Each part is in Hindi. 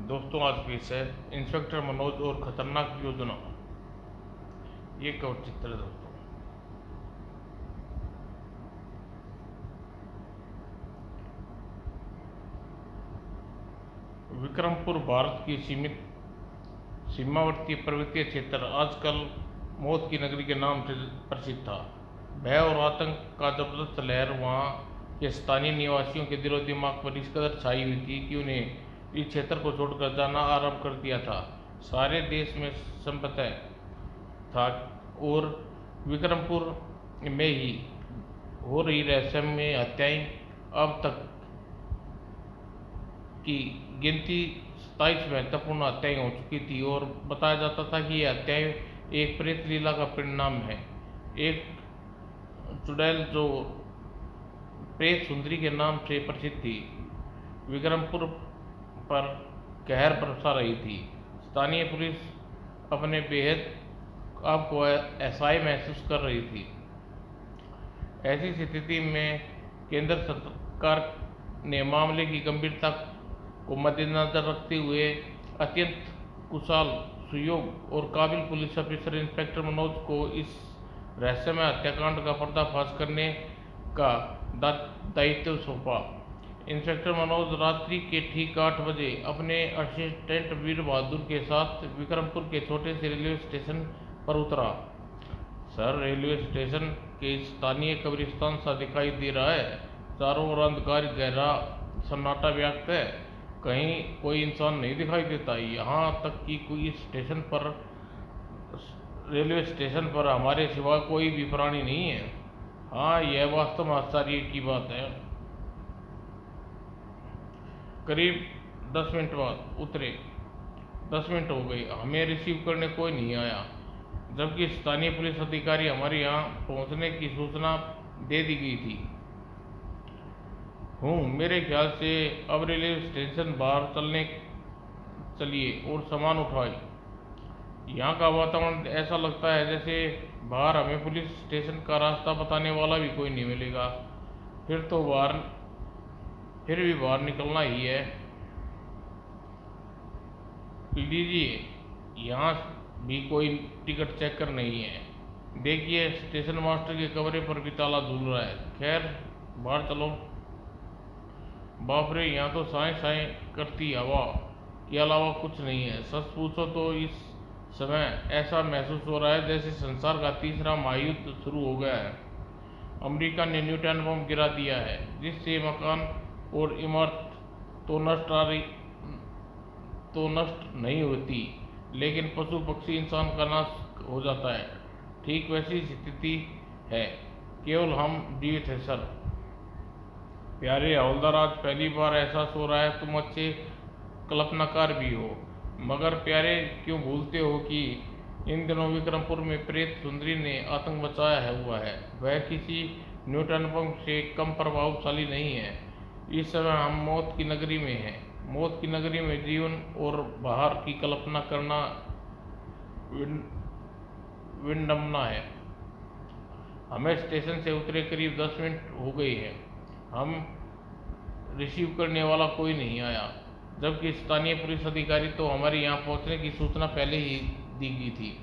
दोस्तों, आज पेश है इंस्पेक्टर मनोज और खतरनाक योजना। ये कवर चित्र है दोस्तों। विक्रमपुर भारत की सीमावर्ती पर्वतीय क्षेत्र आजकल मौत की नगरी के नाम से प्रसिद्ध था। भय और आतंक का जबरदस्त लहर वहाँ के स्थानीय निवासियों के दिलो दिमाग पर इस कदर छाई हुई थी कि उन्हें इस क्षेत्र को छोड़कर जाना आरंभ कर दिया था। सारे देश में संपत्ति था और विक्रमपुर में ही हो रही रहस्यमय हत्याएं अब तक की गिनती 27 महत्वपूर्ण हत्याएं हो चुकी थी और बताया जाता था कि ये हत्याएं एक प्रेत लीला का परिणाम है। एक चुड़ैल जो प्रेत सुंदरी के नाम से प्रसिद्ध थी, विक्रमपुर पर कहर बरसा रही थी। स्थानीय पुलिस अपने बेहद आपको असहाय महसूस कर रही थी। ऐसी स्थिति में केंद्र सरकार ने मामले की गंभीरता को मद्देनजर रखते हुए अत्यंत कुशल, सुयोग्य और काबिल पुलिस ऑफिसर इंस्पेक्टर मनोज को इस रहस्यमय हत्याकांड का पर्दाफाश करने का दायित्व सौंपा। इंस्पेक्टर मनोज रात्रि के ठीक 8 बजे अपने असिस्टेंट वीर बहादुर के साथ विक्रमपुर के छोटे से रेलवे स्टेशन पर उतरा। सर, रेलवे स्टेशन के स्थानीय कब्रिस्तान सा दिखाई दे रहा है। चारों ओर अंधकार गहरा सन्नाटा व्याप्त है। कहीं कोई इंसान नहीं दिखाई देता। यहाँ तक कि कोई रेलवे स्टेशन पर हमारे सिवा कोई भी प्राणी नहीं है। हाँ, यह वास्तव में आश्चर्य की बात है। करीब 10 मिनट बाद उतरे। 10 मिनट हो गए, हमें रिसीव करने कोई नहीं आया, जबकि स्थानीय पुलिस अधिकारी हमारे यहाँ पहुँचने की सूचना दे दी गई थी। मेरे ख्याल से अब रेलवे स्टेशन बाहर चलिए और सामान उठाए। यहाँ का वातावरण ऐसा लगता है जैसे बाहर हमें पुलिस स्टेशन का रास्ता बताने वाला भी कोई नहीं मिलेगा। फिर भी बाहर निकलना ही है। लीजिए, यहाँ भी कोई टिकट चेकर नहीं है। देखिए, स्टेशन मास्टर के कमरे पर भी ताला झूल रहा है। खैर, बाहर चलो। बाप रे, यहाँ तो साए साए करती हवा के अलावा कुछ नहीं है। सच पूछो तो इस समय ऐसा महसूस हो रहा है जैसे संसार का तीसरा महायुद्ध शुरू हो गया है। अमेरिका ने न्यूटन बम गिरा दिया है, जिससे मकान और इमारत तो नष्ट नहीं होती, लेकिन पशु पक्षी इंसान का नाश हो जाता है। ठीक वैसी स्थिति है, केवल हम जीवित हैं सर। प्यारे हवलदार, आज पहली बार एहसास हो रहा है तुम अच्छे कल्पनाकार भी हो। मगर प्यारे, क्यों भूलते हो कि इन दिनों विक्रमपुर में प्रेत सुंदरी ने आतंक मचाया हुआ है। वह किसी न्यूटन बम से कम प्रभावशाली नहीं है। इस समय हम मौत की नगरी में हैं। मौत की नगरी में जीवन और बाहर की कल्पना करना विडंबना है। हमें स्टेशन से उतरे करीब 10 मिनट हो गए हैं। हम रिसीव करने वाला कोई नहीं आया, जबकि स्थानीय पुलिस अधिकारी तो हमारे यहाँ पहुँचने की सूचना पहले ही दी गई थी।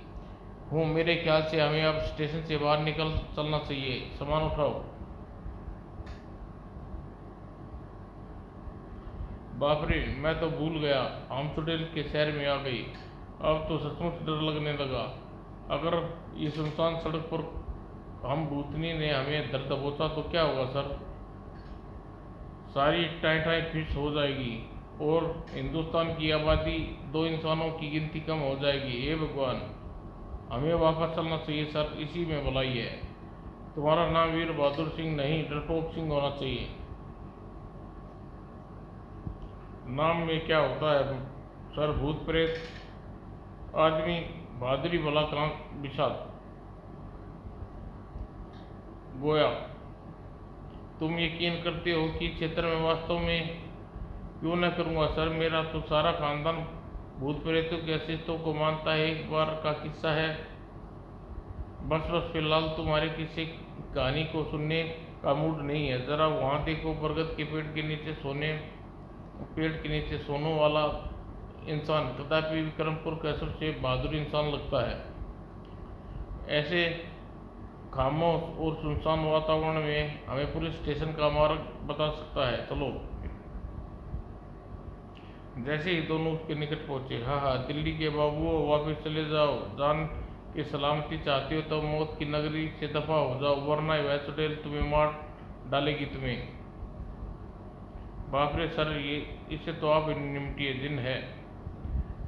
मेरे ख्याल से हमें अब स्टेशन से बाहर चलना चाहिए। सामान उठाओ। बाप रे, मैं तो भूल गया हम चुड़ैल के शहर में आ गई। अब तो सचमुच डर लगने लगा। अगर ये सुनसान सड़क पर हम भूतनी ने हमें दर्द दबोचा तो क्या होगा सर? सारी टाई फिश हो जाएगी और हिंदुस्तान की आबादी 2 इंसानों की गिनती कम हो जाएगी। हे भगवान, हमें वापस चलना चाहिए सर, इसी में भलाई है। तुम्हारा नाम वीर बहादुर सिंह नहीं, डरपोक सिंह होना चाहिए। नाम में क्या होता है सर? भूत प्रेत आदमी, बहादुरी भला कहाँ विषाद गोया। तुम यकीन करते हो कि क्षेत्र में वास्तव में? क्यों न करूँगा सर, मेरा तो सारा खानदान भूत प्रेतों के अस्तित्व को मानता है। एक बार का किस्सा है। बस फिलहाल तुम्हारे किसी कहानी को सुनने का मूड नहीं है। जरा वहाँ देखो, बरगद के पेड़ के नीचे सोने वाला इंसान कदापि विक्रमपुर का सबसे बहादुर इंसान लगता है। ऐसे खामोश और सुनसान वातावरण में हमें पुलिस स्टेशन का मार्ग बता सकता है, चलो। जैसे ही दोनों उसके निकट पहुंचे, हाँ हाँ दिल्ली के बाबुओ, वापस चले जाओ। जान की सलामती चाहते हो तो मौत की नगरी से दफा हो जाओ, वरना वह चुड़ैल तुम्हें मार डालेगी तुम्हें। बाप रे सर, ये इसे तो आप निमटिए, जिन है।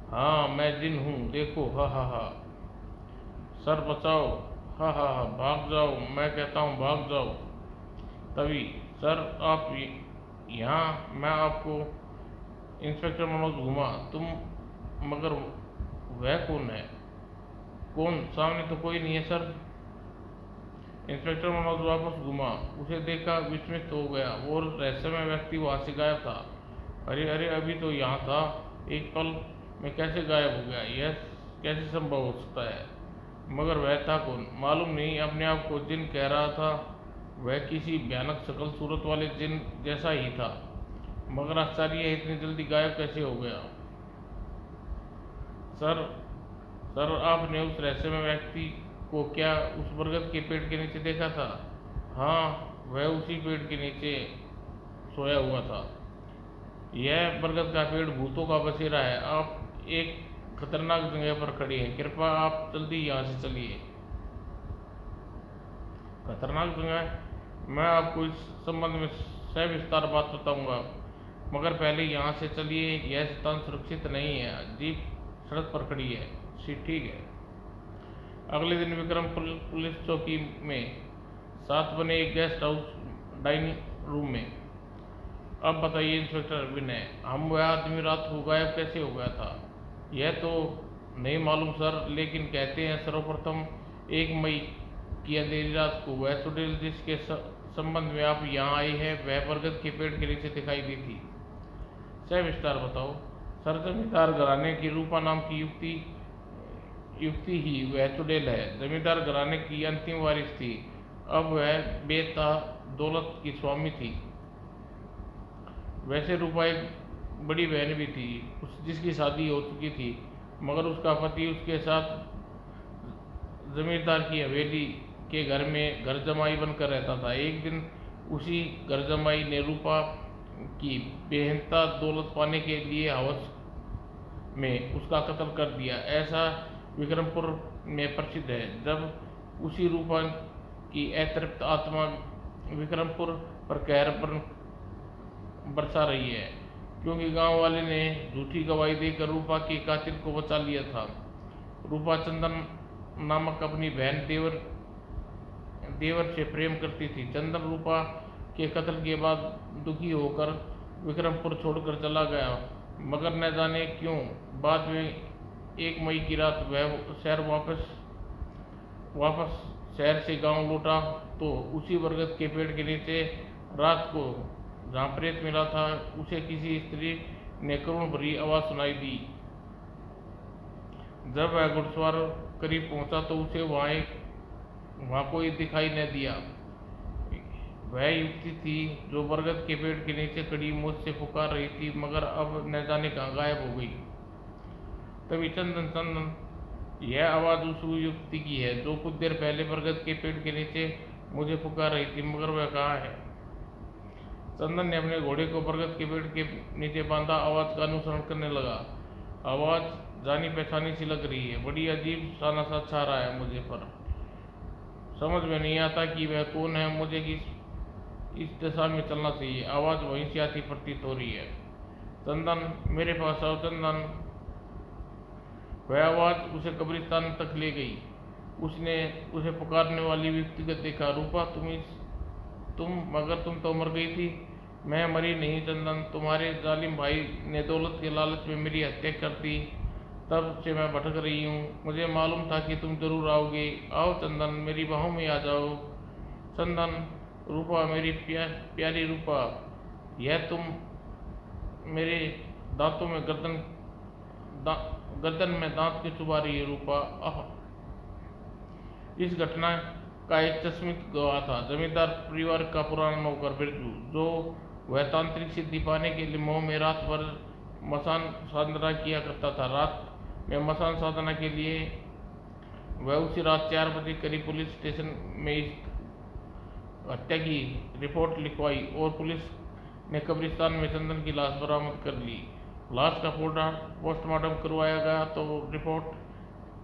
हाँ मैं जिन हूँ, देखो, हा हा हा। सर बचाओ, हा हा हा, भाग जाओ, मैं कहता हूँ भाग जाओ। तभी, सर आप यहाँ, मैं आपको इंस्पेक्टर मनोज घूमा, तुम, मगर वह कौन है? कौन? सामने तो कोई नहीं है सर। इंस्पेक्टर मनोज वापस घूमा, उसे देखा, विस्मित हो गया, और रहस्यमय व्यक्ति वहां से गायब था। अरे अरे, अभी तो यहाँ था, एक पल में कैसे गायब हो गया? यह कैसे संभव हो सकता है? मगर वह था कौन? मालूम नहीं। अपने आप को जिन कह रहा था। वह किसी भयानक शकल सूरत वाले जिन जैसा ही था, मगर आश्चर्य है, इतनी जल्दी गायब कैसे हो गया? सर, सर आपने उस रहस्यमय व्यक्ति को क्या उस बरगद के पेड़ के नीचे देखा था? हाँ, वह उसी पेड़ के नीचे सोया हुआ था। यह बरगद का पेड़ भूतों का बसेरा है। आप एक खतरनाक जगह पर खड़ी हैं, कृपया आप जल्दी यहाँ से चलिए। खतरनाक जगह? मैं आपको इस संबंध में सविस्तार बात बताऊंगा, मगर पहले यहाँ से चलिए। यह स्थान सुरक्षित नहीं है, जीप सड़क पर खड़ी है। ठीक है। अगले दिन विक्रमपुर पुलिस चौकी में साथ बने एक गेस्ट हाउस डाइनिंग रूम में। अब बताइए इंस्पेक्टर विनय, हम वह आदमी रात को गायब कैसे हो गया था? यह तो नहीं मालूम सर, लेकिन कहते हैं सर्वप्रथम 1 मई की अंधेरी रात को वह चुड़ैल जिसके संबंध में आप यहाँ आए हैं, वह बरगद के पेड़ के नीचे दिखाई दी थी। सविस्तार बताओ। सर, जमींदार घराने की रूपा नाम की युक्ति ही वह चुड़ैल है। जमींदार घराने की अंतिम वारिस थी। अब वह बेता दौलत की स्वामी थी। वैसे रूपा एक बड़ी बहन भी थी, जिसकी शादी हो चुकी थी, मगर उसका पति उसके साथ जमींदार की हवेली के घर में घर जमाई बनकर रहता था। एक दिन उसी घर जमाई ने रूपा की बेहनता दौलत पाने के लिए हवस में उसका कत्ल कर दिया। ऐसा विक्रमपुर में प्रसिद्ध है। जब उसी रूपा की अतृप्त आत्मा विक्रमपुर पर कहर बरसा रही है, क्योंकि गांव वाले ने झूठी गवाही देकर रूपा के कातिल को बचा लिया था। रूपा चंदन नामक अपनी बहन देवर से प्रेम करती थी। चंदन रूपा के कत्ल के बाद दुखी होकर विक्रमपुर छोड़कर चला गया, मगर न जाने क्यों बाद में 1 मई की रात वह वापस शहर से गांव लौटा, तो उसी बरगद के पेड़ के नीचे रात को जहाँ प्रेत मिला था, उसे किसी स्त्री ने करुण भरी आवाज सुनाई दी। जब वह घुड़सवार करीब पहुंचा तो उसे वहाँ कोई दिखाई न दिया। वह युवती थी जो बरगद के पेड़ के नीचे खड़ी मुझसे पुकार रही थी, मगर अब न जाने कहाँ गायब हो गई। तभी चंदन चंदन, यह आवाज उस युवती की है जो कुछ देर पहले बरगद के पेड़ के नीचे मुझे पुकार रही थी, मगर वह कहाँ है? चंदन ने अपने घोड़े को बरगद के पेड़ के नीचे बांधा, आवाज का अनुसरण करने लगा। आवाज जानी पहचानी सी लग रही है, बड़ी अजीब सा नशा छा रहा है मुझे, पर समझ में नहीं आता कि वह कौन है। मुझे इस दिशा में चलना चाहिए। आवाज वहीं से आती प्रतीत हो रही है। चंदन, मेरे पास आओ चंदन। वह आवाज उसे कब्रिस्तान तक ले गई। उसने उसे पुकारने वाली व्यक्ति को देखा। रूपा, मगर तुम तो मर गई थी। मैं मरी नहीं चंदन, तुम्हारे जालिम भाई ने दौलत के लालच में मेरी हत्या कर दी। तब से मैं भटक रही हूँ। मुझे मालूम था कि तुम जरूर आओगे। आओ चंदन, मेरी बाहों में आ जाओ। चंदन, रूपा, मेरी प्यारी रूपा, यह तुम मेरे दांतों में गर्दन में दांत क्यों चुभा रही है रूपा? आह! इस घटना का एक चश्मित गवाह था, जमींदार परिवार का पुराना नौकर बिरजू, जो वह तांत्रिक सिद्धि पाने के लिए मोह में रात भर मसान साधना किया करता था। रात में मसान साधना के लिए वह उसी रात 4 बजे करीब पुलिस स्टेशन में इस हत्या की रिपोर्ट लिखवाई और पुलिस ने कब्रिस्तान में चंदन की लाश बरामद कर ली। लाश का पोस्टमार्टम करवाया गया तो रिपोर्ट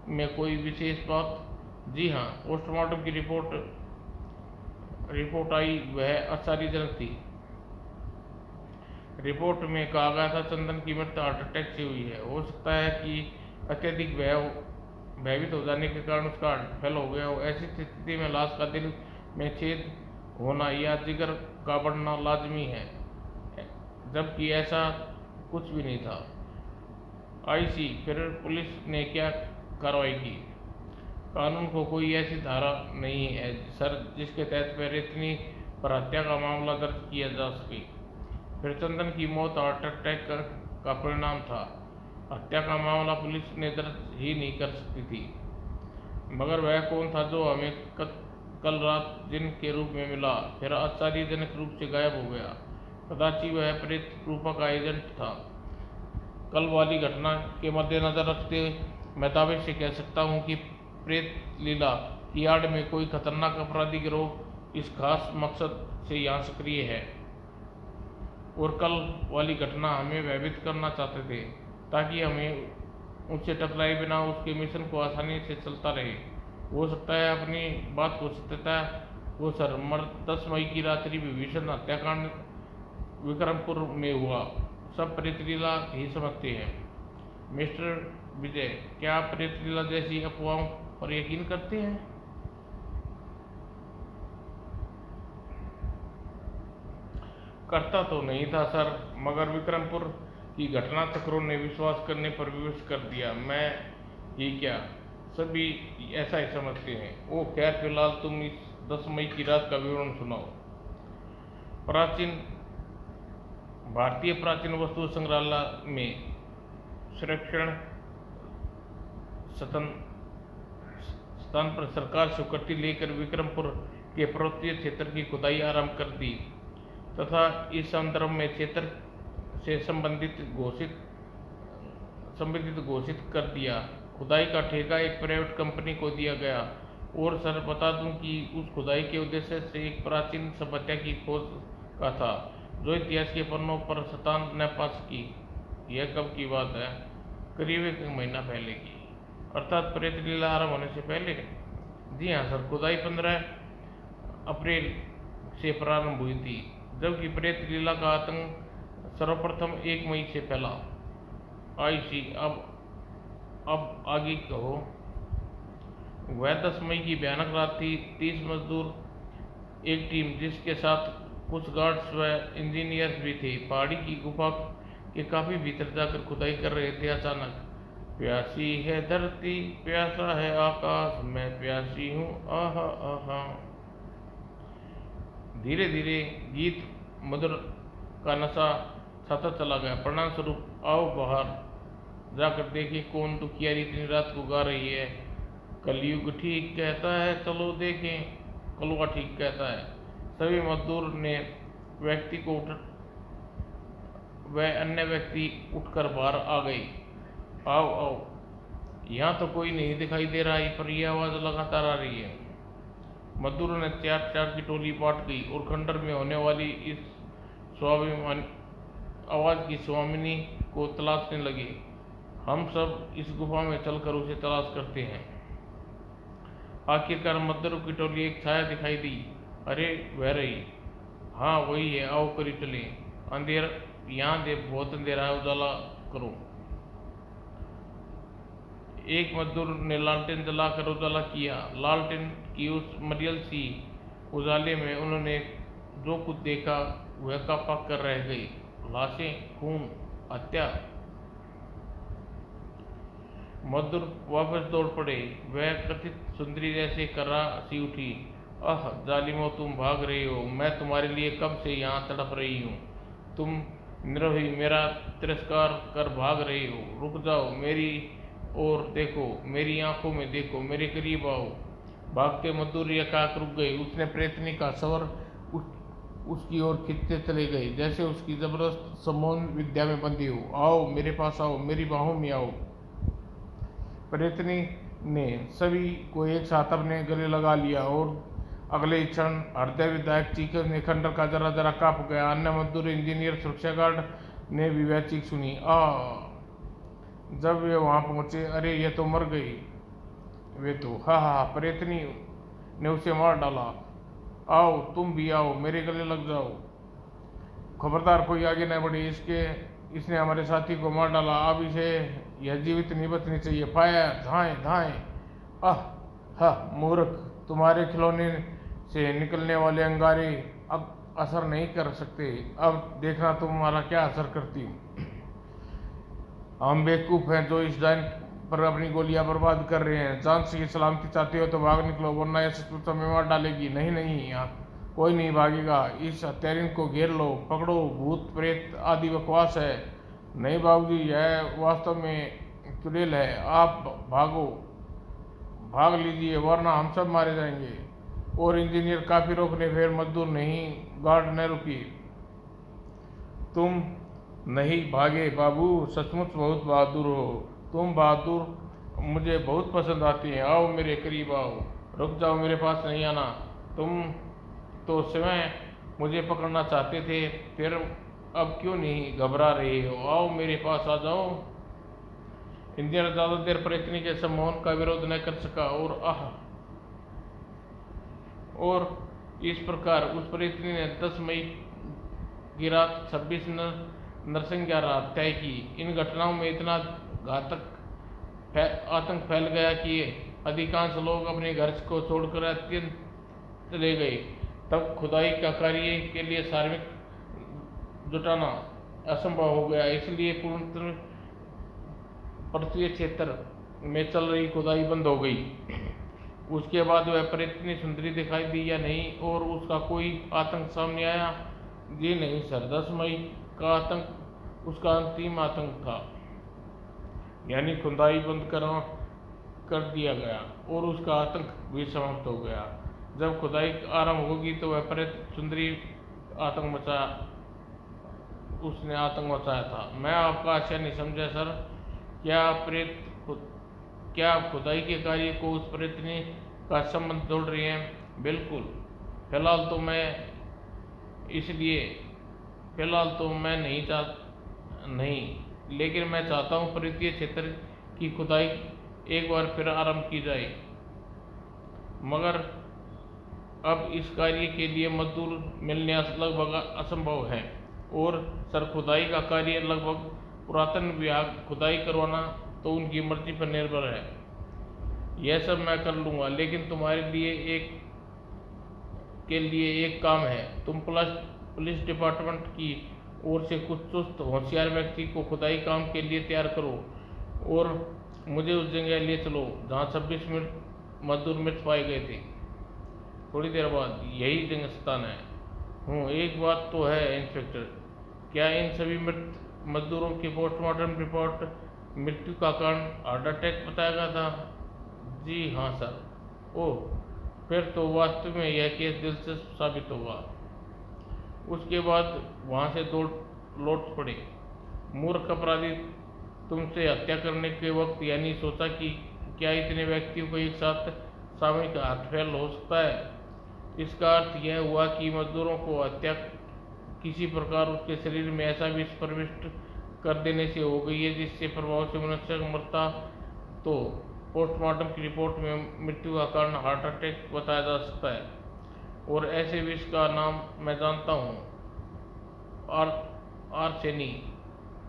में कोई विशेष बात, जी हाँ, पोस्टमार्टम की रिपोर्ट आई वह आश्चर्यजनक थी। रिपोर्ट में कहा गया था चंदन की मृत्यु हार्ट अटैक से हुई है। हो सकता है कि अत्यधिक भयभीत हो जाने के कारण उसका हार्ट फेल हो गया हो। ऐसी स्थिति में लाश का दिल में छेद होना या जिगर का बढ़ना लाजमी है, जबकि ऐसा कुछ भी नहीं था। आईसी फिर पुलिस ने क्या कार्रवाई की? कानून को कोई ऐसी धारा नहीं है सर जिसके तहत प्रेतनी पर हत्या का मामला दर्ज किया जा सके। फिर चंदन की मौत हार्ट अटैक का परिणाम था। हत्या का मामला पुलिस ने दर्ज ही नहीं कर सकती थी। मगर वह कौन था जो हमें कल रात जिन के रूप में मिला फिर आश्चर्यजनक रूप से गायब हो गया? कदाचित वह प्रेत रूपा का एजेंट था। कल वाली घटना के मद्देनजर रखते हुए मैं दावे से कह सकता हूँ कि प्रेत लीला की आड़ में कोई खतरनाक अपराधी गिरोह इस खास मकसद से यहाँ सक्रिय है। और कल वाली घटना हमें भयभीत करना चाहते थे ताकि हमें उससे टकराए बिना उसके मिशन को आसानी से चलता रहे। हो सकता है अपनी बात को सत्यता हो सर, 10 मई की रात्रि विभीषण हत्याकांड विक्रमपुर में हुआ। सब प्रेतलीला ही समझते हैं। मिस्टर विजय, क्या आप प्रेतलीला जैसी अफवाहों पर यकीन करते हैं? करता तो नहीं था सर, मगर विक्रमपुर की घटना चक्रों ने विश्वास करने पर विवश कर दिया। मैं ही क्या, सभी ऐसा ही समझते हैं। ओ खैर, फिलहाल तुम इस 10 मई की रात का विवरण सुनाओ। भारतीय प्राचीन वस्तु संग्रहालय में संरक्षण स्थान पर सरकार स्वीकृति लेकर विक्रमपुर के पर्वतीय क्षेत्र की खुदाई आरंभ कर दी तथा इस संदर्भ में क्षेत्र से संबंधित घोषित कर दिया। खुदाई का ठेका एक प्राइवेट कंपनी को दिया गया। और सर बता दूं कि उस खुदाई के उद्देश्य से एक प्राचीन सभ्यता की खोज का था जो इतिहास के पन्नों पर स्थान न पा सकी। यह कब की बात है? करीब 1 महीना पहले की, अर्थात प्रेत लीला आरंभ होने से पहले। जी हाँ सर, खुदाई 15 अप्रैल से प्रारंभ हुई थी, जबकि प्रेत लीला का आतंक सर्वप्रथम 1 मई से फैला। आईसी, अब आगे कहो। वह 10 मई की भयानक रात थी। 30 मजदूर, एक टीम जिसके साथ कुछ गार्ड्स व इंजीनियर्स भी थे, पहाड़ी की गुफा के काफी भीतर जाकर खुदाई कर रहे थे। अचानक, प्यासी है धरती, प्यासा है आकाश, मैं प्यासी हूँ, आहा आहा। धीरे धीरे गीत मधुर का नशा छाता चला गया। परिणाम स्वरूप, आओ बाहर जाकर देखें कौन दुखियारी इतनी रात को गा रही है। कलयुग ठीक कहता है, चलो देखें, कलवा ठीक कहता है। सभी मजदूर ने अन्य व्यक्ति उठकर बाहर आ गए। आओ आओ, यहाँ तो कोई नहीं दिखाई दे रहा है, पर यह आवाज़ लगातार आ रही है। मजदूरों ने 4 की टोली बांट गई और खंडर में होने वाली इस स्वाभिमान आवाज़ की स्वामिनी को तलाशने लगे। हम सब इस गुफा में चलकर उसे तलाश करते हैं। आखिरकार मजदूरों की टोली एक छाया दिखाई दी। अरे वह रही, हाँ वही है, आओ करीब चले। अंधेरा यहाँ दे, बहुत अंधेरा है, उजाला करो। एक मजदूर ने लालटेन जलाकर उजाला किया। लालटेन की उस मरियल सी उजाले में उन्होंने जो कुछ देखा वह कांपा कर रह गई। लाशें, खून, हत्या। मजदूर वापस दौड़ पड़े। वह कथित सुंदरी जैसे कर्रा सी उठी। आह जालिमो, तुम भाग रही हो, मैं तुम्हारे लिए कब से यहाँ तड़प रही हूँ। तुम निरहुई मेरा तिरस्कार कर भाग रही हो। रुक जाओ, मेरी और देखो, मेरी आंखों में देखो, मेरे करीब आओ। भागते मजदूर एकाएक रुक गए। उसने प्रेतनी का स्वर उसकी ओर खींचते चले गए, जैसे उसकी जबरदस्त सम्मोहन विद्या में बंधी हो। आओ मेरे पास आओ, मेरी बाहों में आओ। प्रेतनी ने सभी को एक साथ अपने गले लगा लिया और अगले ही क्षण हृदय विदायक चीखों ने खंडर का जरा जरा कांप गया। अन्य मजदूर, इंजीनियर, सुरक्षा गार्ड ने भी वह चीख सुनी। जब वे वहां पहुंचे, अरे ये तो मर गई। वे तो हा, प्रेतनी ने उसे मार डाला। आओ तुम भी आओ, मेरे गले लग जाओ। खबरदार कोई आगे न बढ़े, इसने हमारे साथी को मार डाला। अब इसे यह जीवित नहीं बचनी चाहिए। फायर, धाएं धाएं। मूर्ख, तुम्हारे खिलौने से निकलने वाले अंगारे अब असर नहीं कर सकते। अब देखना तुम्हारा क्या असर करती हूँ। हम बेवकूफ हैं जो इस डायन पर अपनी गोलियां बर्बाद कर रहे हैं। जान से सलामती चाहते हो तो भाग निकलो, वरना यह सचमुच हमें मार डालेगी। नहीं, यहाँ कोई नहीं भागेगा। इस हत्यारिन को घेर लो, पकड़ो। भूत प्रेत आदि बकवास है। नहीं बाबूजी, यह वास्तव में चुड़ैल है। आप भाग लीजिए, वरना हम सब मारे जाएंगे। और इंजीनियर काफी रोकने फिर मजदूर नहीं, गार्ड न रुकी। तुम नहीं भागे बाबू, सचमुच बहुत बहादुर हो। तुम बहादुर मुझे बहुत पसंद आती हैं। आओ मेरे करीब आओ। रुक जाओ, मेरे पास नहीं आना। तुम तो स्वयं मुझे पकड़ना चाहते थे, फिर अब क्यों नहीं घबरा रहे हो? आओ मेरे पास आ जाओ। इंजीनियर ज्यादा देर प्रेतनी के सम्मोहन का विरोध न कर सका और इस प्रकार उस प्रेतनी ने 10 मई की रात 26 नरसंहार रात तय की। इन घटनाओं में इतना घातक आतंक फैल गया कि अधिकांश लोग अपने घर को छोड़कर अत्यंत चले गए। तब खुदाई का कार्य के लिए श्रमिक जुटाना असंभव हो गया, इसलिए पूर्ण पर्वतीय क्षेत्र में चल रही खुदाई बंद हो गई। उसके बाद वह प्रेतनी सुंदरी दिखाई दी या नहीं, और उसका कोई आतंक सामने आया? जी नहीं सर, 10 मई का आतंक उसका अंतिम आतंक था, यानी खुदाई बंद कर दिया गया और उसका आतंक भी समाप्त हो गया। जब खुदाई आरंभ होगी तो वह प्रेत सुंदरी उसने आतंक मचाया था। मैं आपका आशय नहीं समझा सर। क्या आप खुदाई के कार्य को उस प्रेतनी का संबंध जोड़ रहे हैं? बिल्कुल। फिलहाल तो मैं नहीं, लेकिन मैं चाहता हूँ पर्वतीय क्षेत्र की खुदाई एक बार फिर आरंभ की जाए, मगर अब इस कार्य के लिए मजदूर मिलने लगभग असंभव है। और सर, खुदाई का कार्य लगभग पुरातन विभाग खुदाई करवाना तो उनकी मर्जी पर निर्भर है। यह सब मैं कर लूँगा, लेकिन तुम्हारे लिए एक काम है। तुम पुलिस डिपार्टमेंट की ओर से कुछ चुस्त होशियार व्यक्ति को खुदाई काम के लिए तैयार करो और मुझे उस जगह ले चलो जहाँ 26 मजदूर मृत पाए गए थे। थोड़ी देर बाद यही जगह स्थान है। एक बात तो है इंस्पेक्टर, क्या इन सभी मृत मजदूरों की पोस्टमार्टम रिपोर्ट मृत्यु का कारण हार्ट अटैक बताया गया था? जी हाँ सर। ओह, फिर तो वास्तव में यह केस दिलचस्प साबित होगा। उसके बाद वहाँ से लौट पड़े। मूर्ख अपराधी, तुमसे हत्या करने के वक्त यानी सोचा कि क्या इतने व्यक्तियों को एक साथ सामूहिक हाथफैल हो सकता है। इसका अर्थ यह हुआ कि मजदूरों को हत्या किसी प्रकार उसके शरीर में ऐसा विष प्रविष्ट कर देने से हो गई है जिससे प्रभाव से मनुष्य मरता। तो पोस्टमार्टम की रिपोर्ट में मृत्यु का कारण हार्ट अटैक बताया जा सकता है, और ऐसे विष का नाम मैं जानता हूँ, आर्सेनी।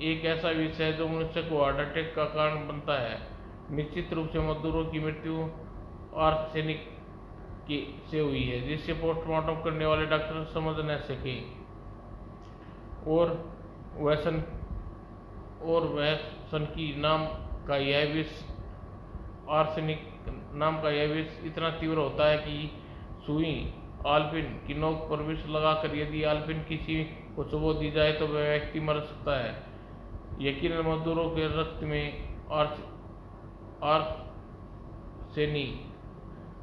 एक ऐसा विष है जो मनुष्य को हार्ट अटैक का कारण बनता है। निश्चित रूप से मजदूरों की मृत्यु आर्सेनिक से हुई है, जिससे पोस्टमार्टम करने वाले डॉक्टर समझ न सके। और वह सनकी नाम का यह विष, आर्सेनिक नाम का यह विष इतना तीव्र होता है कि सुई आलपिन की नोक पर विष लगाकर यदि आलपिन किसी को चुबो दी जाए तो वह व्यक्ति मर सकता है। यकीनन मजदूरों के रक्त में आर्सेनी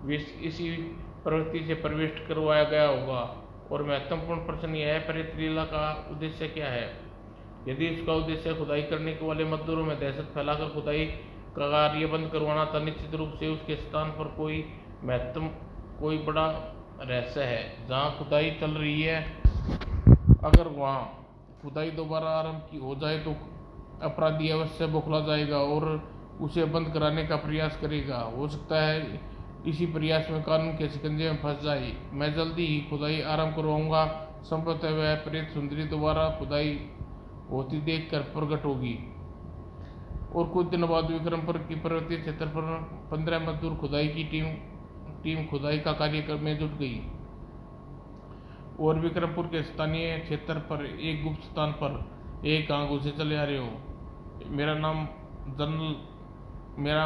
विष इसी प्रवृत्ति से प्रविष्ट करवाया गया होगा और महत्वपूर्ण प्रश्न यह है, प्रेत लीला का उद्देश्य क्या है? यदि उसका उद्देश्य खुदाई करने के वाले मजदूरों में दहशत फैलाकर खुदाई का कार्य बंद करवाना था, निश्चित रूप से उसके स्थान पर कोई बड़ा रहस्य है। जहाँ खुदाई चल रही है, अगर वहाँ खुदाई दोबारा आरंभ की हो जाए तो अपराधी अवश्य बौखला जाएगा और उसे बंद कराने का प्रयास करेगा। हो सकता है इसी प्रयास में कानून के शिकंजे में फंस जाए। मैं जल्दी ही खुदाई आरंभ करवाऊंगा। संभवतः वह प्रेत सुंदरी दोबारा खुदाई होती देखकर प्रकट होगी। और कुछ दिनों बाद विक्रमपुर की पर्वतीय क्षेत्र पर 15 मजदूर खुदाई की टीम खुदाई का कार्य में जुट गई और विक्रमपुर के स्थानीय क्षेत्र पर एक गुप्त स्थान पर एक कहाँ घुसे चले आ रहे हो? मेरा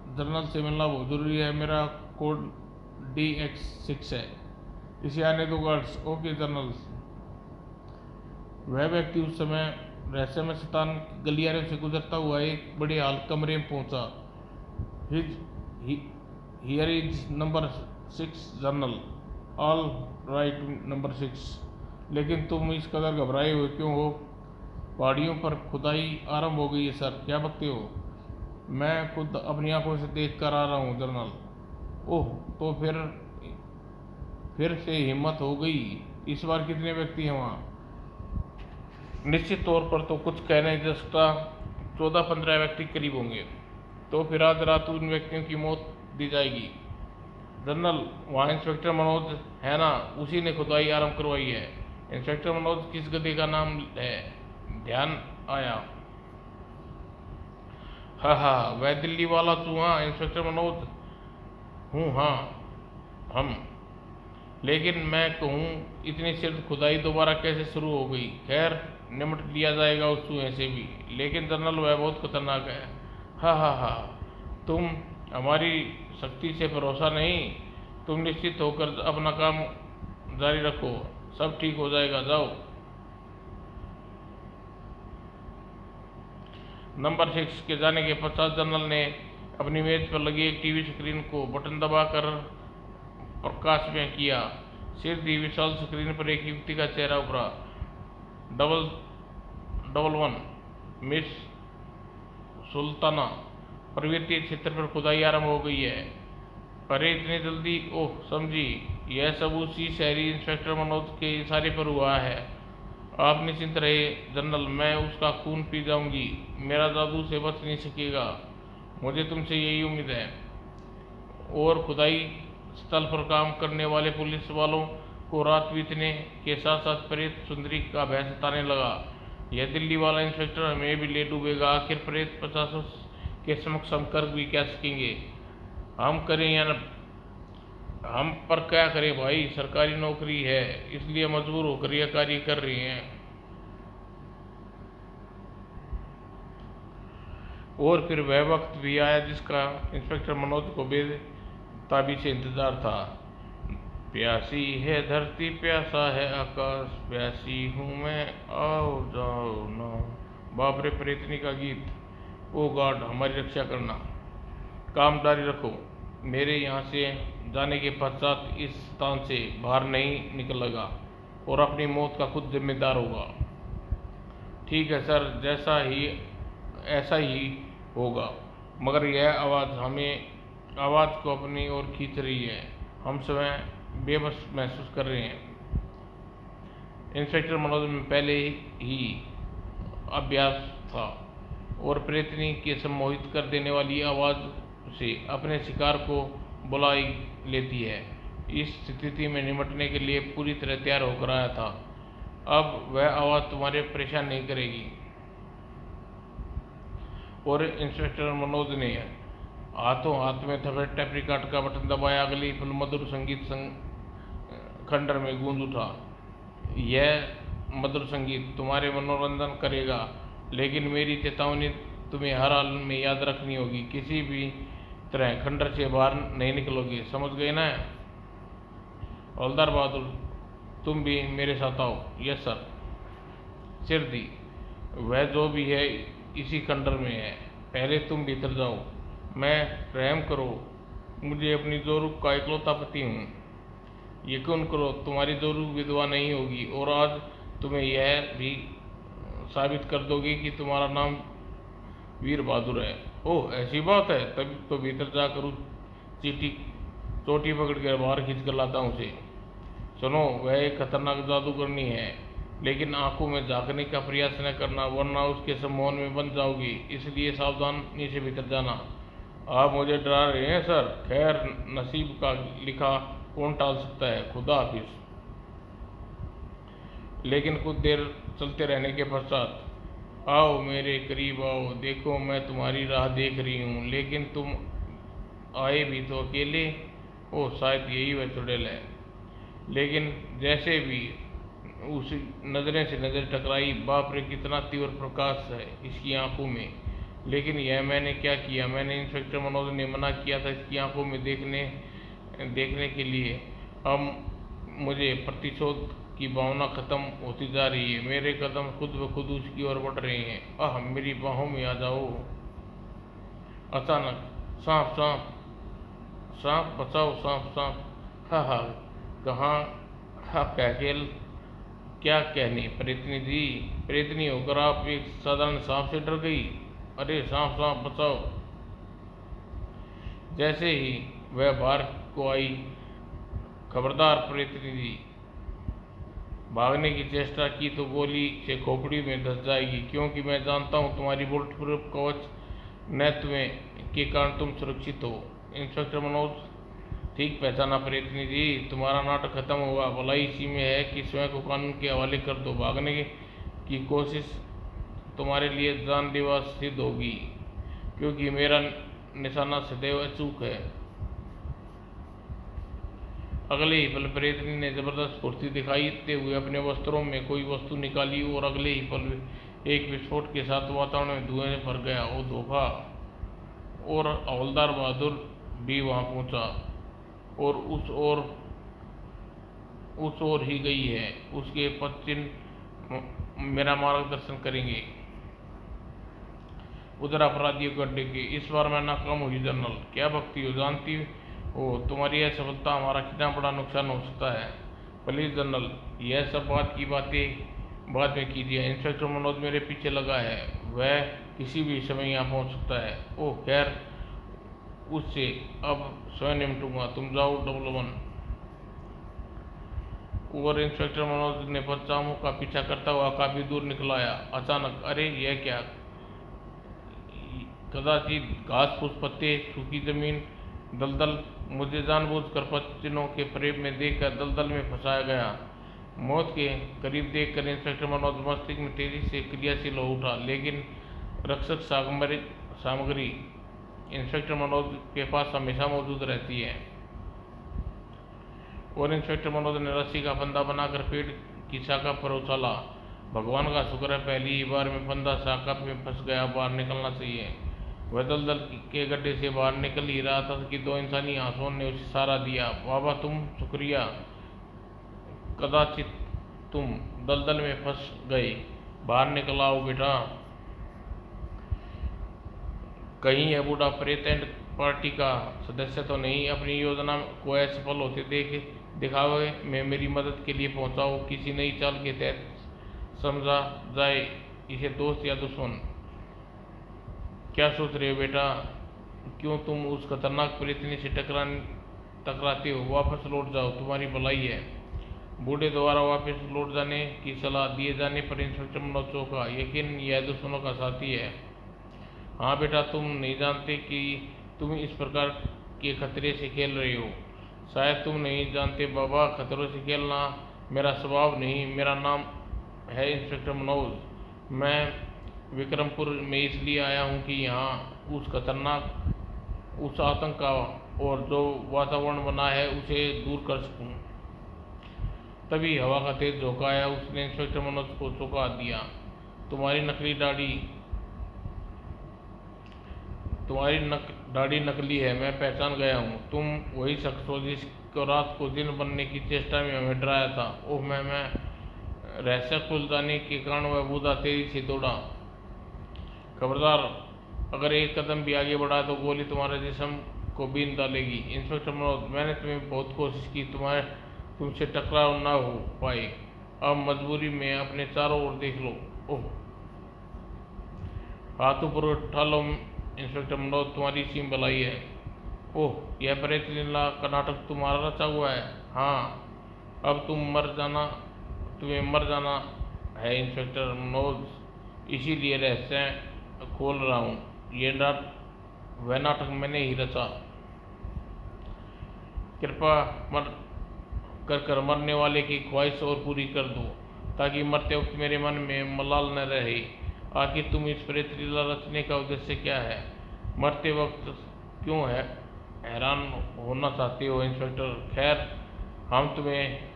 जनरल से मिलना बहुत जरूरी है। मेरा कोड DX6 है। इसे आने दो गार्ड्स। Okay general. वह व्यक्ति उस समय रहस्यमय शैतान गलियारे से गुजरता हुआ एक बड़े हाल कमरे में पहुंचा। Here is number 6 general. All right number 6। लेकिन तुम इस कदर घबराए हुए क्यों हो? पहाड़ियों पर खुदाई आरंभ हो गई है सर। क्या बकते हो? मैं खुद अपनी आंखों से देख कर आ रहा हूँ जनरल। ओह, तो फिर से हिम्मत हो गई। इस बार कितने व्यक्ति हैं वहाँ? निश्चित तौर पर तो कुछ कहने जैसा 14-15 व्यक्ति करीब होंगे। तो फिर आज रात उन व्यक्तियों की मौत दी जाएगी। जनरल, वहाँ इंस्पेक्टर मनोज है ना? उसी ने खुदाई आरंभ करवाई है। इंस्पेक्टर मनोज किस गधे का नाम है? ध्यान आया। हाँ, वह दिल्ली वाला तू? हाँ इंस्पेक्टर मनोज हूँ। हाँ हम। लेकिन मैं कहूँ, इतनी शीघ्र खुदाई दोबारा कैसे शुरू हो गई? खैर, निपट लिया जाएगा उस चूहे से भी। लेकिन जनरल, वह बहुत खतरनाक है। हाँ, तुम हमारी शक्ति से भरोसा नहीं? तुम निश्चित होकर अपना काम जारी रखो, सब ठीक हो जाएगा। जाओ। नंबर 6 के जाने के पश्चात जनरल ने अपनी मेज पर लगी एक टीवी स्क्रीन को बटन दबाकर प्रकाश में किया। सीधी विशाल स्क्रीन पर एक युवती का चेहरा उभरा। 111 मिस सुल्ताना, पर्वतीय क्षेत्र पर खुदाई आरंभ हो गई है। अरे इतनी जल्दी? ओह समझी, यह सब उसी शहरी इंस्पेक्टर मनोज के इशारे पर हुआ है। आप निश्चिंत रहे जनरल, मैं उसका खून पी जाऊंगी। मेरा जादू से बच नहीं सकेगा। मुझे तुमसे यही उम्मीद है। और खुदाई स्थल पर काम करने वाले पुलिस वालों को रात बीतने के साथ साथ प्रेत सुंदरी का भय सताने लगा। यह दिल्ली वाला इंस्पेक्टर हमें भी ले डूबेगा। आखिर प्रेत 50 के समक्ष हम कर भी क्या सकेंगे? हम करें या न, हम पर क्या करें भाई? सरकारी नौकरी है, इसलिए मजबूर होकर यह कार्य कर रहे हैं। और फिर वह वक्त भी आया जिसका इंस्पेक्टर मनोज को बेताबी से इंतजार था। प्यासी है धरती, प्यासा है आकाश, प्यासी हूँ मैं, आओ जाओ ना। बाप रे, प्रेतनी का गीत। ओ गॉड, हमारी रक्षा करना। काम जारी रखो। मेरे यहाँ से जाने के पश्चात इस स्थान से बाहर नहीं निकलेगा और अपनी मौत का खुद जिम्मेदार होगा। ठीक है सर, ऐसा ही होगा। मगर यह आवाज़ को अपनी ओर खींच रही है। हम स्वयं बेबस महसूस कर रहे हैं। इंस्पेक्टर मनोज में पहले ही अभ्यास था और प्रेतनी के सम्मोहित कर देने वाली आवाज़ से अपने शिकार को बुला लेती है। इस स्थिति में निपटने के लिए पूरी तरह तैयार होकर आया था। अब वह आवाज़ तुम्हारे परेशान नहीं करेगी। और इंस्पेक्टर मनोज ने हाथों हाथ में थपे टेप रिकॉर्ड का बटन दबाया। अगली पल मधुर संगीत खंडर में गूंज उठा। यह मधुर संगीत तुम्हारे मनोरंजन करेगा, लेकिन मेरी चेतावनी तुम्हें हर हाल में याद रखनी होगी। किसी भी तरह खंडर से बाहर नहीं निकलोगे, समझ गए ना? हवलदार बहादुर, तुम भी मेरे साथ आओ। Yes sir. सिर दी, वह जो भी है इसी खंडर में है। पहले तुम भीतर जाओ। मैं रहम करो, मुझे अपनी जोरू का इकलौता पति हूँ। यकीन करो तुम्हारी जरूर विधवा नहीं होगी, और आज तुम्हें यह भी साबित कर दोगे कि तुम्हारा नाम वीर बहादुर है। ओह ऐसी बात है, तभी तो भीतर जाकर उस चीटी चोटी पकड़ कर बाहर खींच कर लाता हूँ उसे। सुनो, वह एक खतरनाक जादूगरनी है, लेकिन आंखों में झांकने का प्रयास न करना, वरना उसके सम्मोहन में बन जाओगी, इसलिए सावधानी से भीतर जाना। आप मुझे डरा रहे हैं सर। खैर, नसीब का लिखा कौन टाल सकता है। खुदा हाफिज। लेकिन कुछ देर चलते रहने के पश्चात, आओ मेरे करीब आओ, देखो मैं तुम्हारी राह देख रही हूँ, लेकिन तुम आए भी तो अकेले। ओह शायद यही वह चुड़ैल है। लेकिन जैसे भी उस नज़रें से नज़र टकराई, बाप रे कितना तीव्र प्रकाश है इसकी आंखों में। लेकिन यह मैंने क्या किया? मैंने इंस्पेक्टर मनोज ने मना किया था इसकी आंखों में देखने के लिए। अब मुझे प्रतिशोध की भावना खत्म होती जा रही है। मेरे कदम खुद ब खुद उसकी ओर बढ़ रहे हैं। आह, मेरी बाहों में आ जाओ। अचानक, सांप सांप सांप बचाओ, सांप सांप। हा हा, कहाँ हा कैकेल, क्या कहने प्रेतनी जी। प्रेतनी होकर आप एक साधारण सांप से डर गई। अरे सांप सांप बचाओ। जैसे ही वह बाहर को आई, खबरदार प्रेतनी जी, भागने की चेष्टा की तो गोली से खोपड़ी में धंस जाएगी, क्योंकि मैं जानता हूँ तुम्हारी बुलेट प्रूफ कवच नेत्व के कारण तुम सुरक्षित हो। इंस्पेक्टर मनोज, ठीक पहचाना प्रेतनी जी, तुम्हारा नाटक खत्म हुआ। भलाई इसी में है कि स्वयं को कानून के हवाले कर दो। भागने की कोशिश तुम्हारे लिए जानलेवा सिद्ध होगी, क्योंकि मेरा निशाना सदैव अचूक है। अगले ही पल प्रेतनी ने जबरदस्त फुर्ती दिखाते हुए अपने वस्त्रों में कोई वस्तु निकाली, और अगले ही पल एक विस्फोट के साथ वातावरण में धुएं भर गया। वो धोखा, और हवलदार बहादुर भी वहां पहुंचा, और उस ओर ही गई है। उसके पदचिन्ह मेरा मार्गदर्शन करेंगे उधर अपराधियों के अड्डे के। इस बार मैं नाकाम हुई जनरल। क्या भक्ति हो, जानती हो तुम्हारी यह सफलता हमारा कितना बड़ा नुकसान हो सकता है। प्लीज जनरल, यह सब बात की बातें बाद में कीजिए। इंस्पेक्टर मनोज मेरे पीछे लगा है, वह किसी भी समय यहाँ पहुँच सकता है। ओह खैर, उससे अब स्वयं निपटूंगा। तुम जाओ 001। और इंस्पेक्टर मनोज ने पच्चामों का पीछा करता हुआ काफी दूर निकल आया। अचानक, अरे यह क्या? कदाचित घास फूस, पत्ते, सूखी जमीन, दलदल। मुझे जानबूझकर पश्चिनों के फ्रेम में देखकर दलदल में फंसाया गया। मौत के करीब देखकर इंस्पेक्टर मनोज मस्तिष्क में तेजी से क्रियाशील हो उठा, लेकिन रक्षक सामग्री इंस्पेक्टर मनोज के पास हमेशा मौजूद रहती है। और इंस्पेक्टर मनोज ने रस्सी का फंदा बनाकर पेड़ की शाखा पर उछाला। भगवान का शुक्र है, पहली ही बार में फंदा शाखा में फंस गया। बाहर निकलना चाहिए। वह दलदल के गड्ढे से बाहर निकल ही रहा था कि दो इंसानी आंसुओं ने उसे सहारा दिया। बाबा तुम, शुक्रिया। कदाचित तुम दलदल में फंस गए, बाहर निकल आओ बेटा। कहीं यह बूढ़ा प्रेत एंड पार्टी का सदस्य तो नहीं? अपनी योजना को असफल होते दिखावे में मेरी मदद के लिए पहुंचाओ। किसी नई चाल के तहत समझा जाए इसे दोस्त या दुश्मन। क्या सोच रहे हो बेटा? क्यों तुम उस खतरनाक प्रेतनी से टकराते हो? वापस लौट जाओ, तुम्हारी भलाई है। बूढ़े द्वारा वापस लौट जाने की सलाह दिए जाने पर इंस्पेक्टर मनोज चौंका। यकीन यह दुश्मनों का साथी है। हाँ बेटा, तुम नहीं जानते कि तुम इस प्रकार के खतरे से खेल रहे हो। शायद तुम नहीं जानते बाबा, खतरों से खेलना मेरा स्वभाव नहीं। मेरा नाम है इंस्पेक्टर मनोज। मैं विक्रमपुर में इसलिए आया हूँ कि यहाँ उस आतंक का और जो वातावरण बना है उसे दूर कर सकूँ। तभी हवा का तेज झोंका आया। उसने इंस्पेक्टर मनोज को चौंका दिया। तुम्हारी दाढ़ी नकली है, मैं पहचान गया हूँ। तुम वही शख्स हो जिसको रात को दिन बनने की चेष्टा में हमें डराया था। ओह मैं रहस्य खुल जाने के कारण वह बूढ़ा तेजी से दौड़ा। खबरदार, अगर एक कदम भी आगे बढ़ा तो गोली तुम्हारे जिस्म को बीन डालेगी। इंस्पेक्टर मनोज, मैंने तुम्हें बहुत कोशिश की, तुमसे टकराव ना हो पाए। अब मजबूरी में अपने चारों ओर देख लो। ओह, हाथ ऊपर उठा लो इंस्पेक्टर मनोज, तुम्हारी सीम भलाई है। ओह, यह प्रेत लीला का नाटक तुम्हारा रचा हुआ है? हाँ, अब तुम्हें मर जाना है इंस्पेक्टर मनोज, इसीलिए रहस्य खोल रहा हूँ। वह नाटक मैंने ही रचा। कृपया कर मरने वाले की ख्वाहिश और पूरी कर दो, ताकि मरते वक्त मेरे मन में मलाल न रहे। आखिर तुम इस प्रेत लीला रचने का उद्देश्य क्या है? मरते वक्त क्यों है हैरान होना चाहते हो इंस्पेक्टर? खैर, हम तुम्हें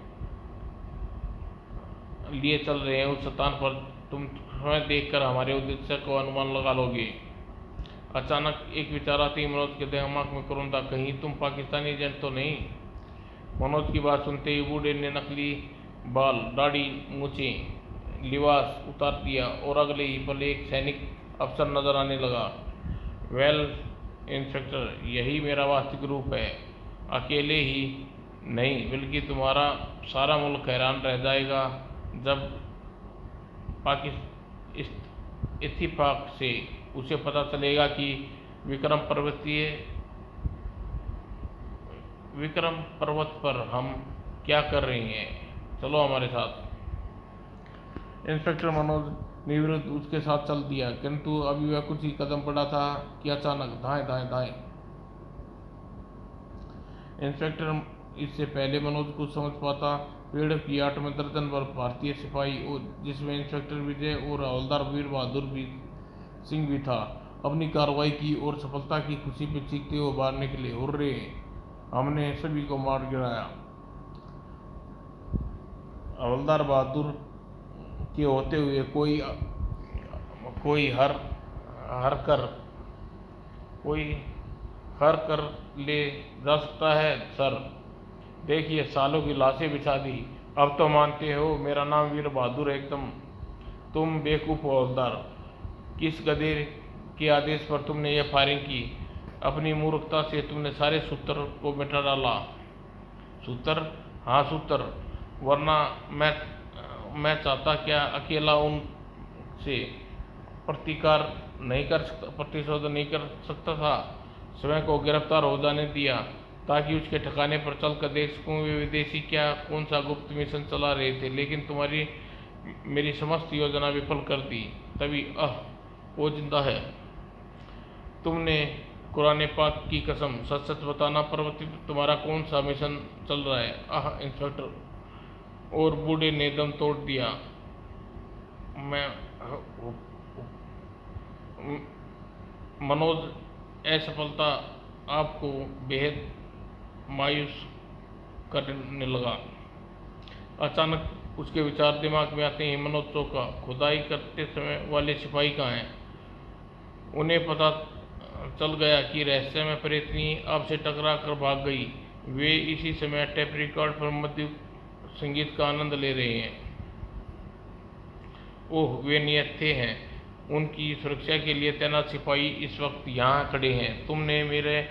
लिए चल रहे हैं उस स्थान पर, तुम स्वयं देखकर हमारे उद्देश्य को अनुमान लगा लोगे। अचानक एक विचार आते ही मनोज के दिमाग में करुणा, कहीं तुम पाकिस्तानी एजेंट तो नहीं? मनोज की बात सुनते ही बूढ़े ने नकली बाल, दाढ़ी, मूछें, लिबास उतार दिया और अगले ही पल एक सैनिक अफसर नजर आने लगा। वेल इंस्पेक्टर, यही मेरा वास्तविक रूप है। अकेले ही नहीं, बल्कि तुम्हारा सारा मुल्क हैरान रह जाएगा जब इत्तेफाक से उसे पता चलेगा कि विक्रम पर्वत पर हम क्या कर रहे हैं। चलो हमारे साथ। इंस्पेक्टर मनोज निर्विरोध उसके साथ चल दिया, किंतु अभी वह कुछ ही कदम बढ़ा था कि अचानक दाएं दाएं दाएं। इंस्पेक्टर इससे पहले मनोज कुछ समझ पाता, पेड़ की आट में दर्जन भर भारतीय सिपाही और जिसमें इंस्पेक्टर विजय और हवलदार वीर बहादुर सिंह भी था, अपनी कार्रवाई की और सफलता की खुशी में चीखते हुए बाहर निकले। हुर्रे, हमने सभी को मार गिराया। हवलदार बहादुर के होते हुए कोई हर कर ले जा सकता है सर? देखिए, सालों की लाशें बिछा दी, अब तो मानते हो मेरा नाम वीर बहादुर है एकदम? तुम बेवकूफ़ हो हवलदार, किस गधे के आदेश पर तुमने यह फायरिंग की? अपनी मूर्खता से तुमने सारे सूत्र को मिटा डाला। सूत्र? हाँ सूत्र, वरना मैं चाहता क्या अकेला उनसे प्रतिशोध नहीं कर सकता था? स्वयं को गिरफ्तार हो जाने दिया ताकि उसके ठिकाने पर चलकर देख सकूं वे विदेशी कौन सा गुप्त मिशन चला रहे थे, लेकिन मेरी समस्त योजना विफल कर दी। तभी वो जिंदा है। तुमने कुरान पाक की कसम, सच सच बताना पर्वत पर तुम्हारा कौन सा मिशन चल रहा है? इंस्पेक्टर और बूढ़े ने दम तोड़ दिया। मैं मनोज, असफलता आपको बेहद मायूस करने लगा। अचानक उसके विचार दिमाग में आते ही मनोज चौंका। खुदाई करते समय वाले सिपाही कहाँ हैं? उन्हें पता चल गया कि रहस्य में प्रेतनी आपसे टकरा कर भाग गई। वे इसी समय टेप रिकॉर्ड पर मध्य संगीत का आनंद ले रहे हैं। ओह, वे निहत्थे हैं। उनकी सुरक्षा के लिए तैनात सिपाही इस वक्त यहाँ खड़े हैं। तुमने मेरे